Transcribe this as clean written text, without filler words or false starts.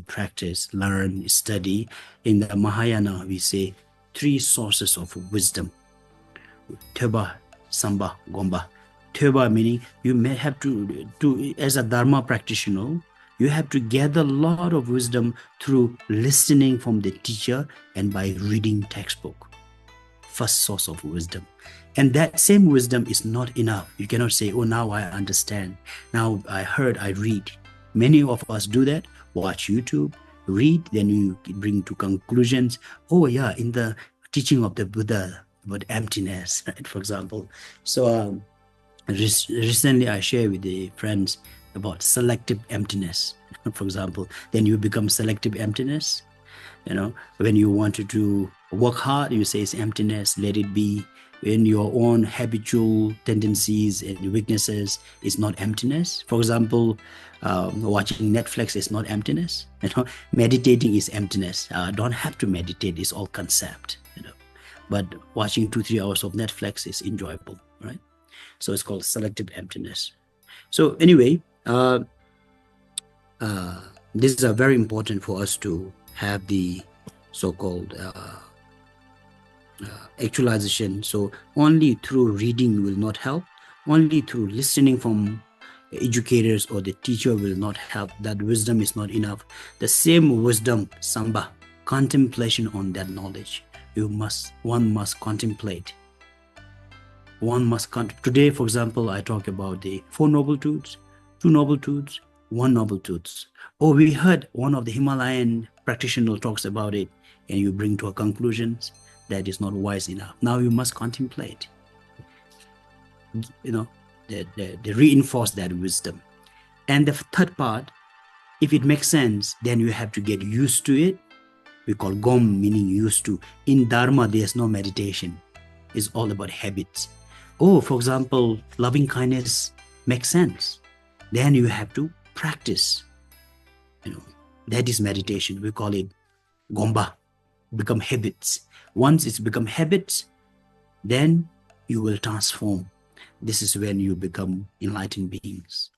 practice, learn, study. In the Mahayana, we say 3 sources of wisdom. Teba, Samba, Gomba. Teba meaning you may have to as a Dharma practitioner, you have to gather a lot of wisdom through listening from the teacher and by reading textbook. First source of wisdom. And that same wisdom is not enough. You cannot say, oh, now I understand. Now I heard, I read. Many of us do that. Watch YouTube, read, then you bring to conclusions. Oh yeah, in the teaching of the Buddha about emptiness, right? For example. So recently I shared with the friends about selective emptiness, for example. Then you become selective emptiness. When you wanted to work hard, you say it's emptiness, let it be. When your own habitual tendencies and weaknesses is not emptiness. For example, watching Netflix is not emptiness. Meditating is emptiness. Don't have to meditate, it's all concept. But watching 2-3 hours of Netflix is enjoyable, right? So it's called selective emptiness. So anyway, this is very important for us to have the so-called actualization. So only through reading will not help. Only through listening from educators or the teacher will not help. That wisdom is not enough. The same wisdom, Samba, contemplation on that knowledge. One must contemplate. Today, for example, I talk about the 4 noble truths, 2 noble truths, 1 noble truths. Oh, we heard one of the Himalayan practitioners talks about it, and you bring to a conclusions that is not wise enough. Now you must contemplate. They reinforce that wisdom. And the third part, if it makes sense, then you have to get used to it. We call gom, meaning used to. In Dharma, there's no meditation. It's all about habits. Oh, for example, loving kindness makes sense. Then you have to practice. That is meditation. We call it gomba, become habits. Once it's become habits, then you will transform. This is when you become enlightened beings.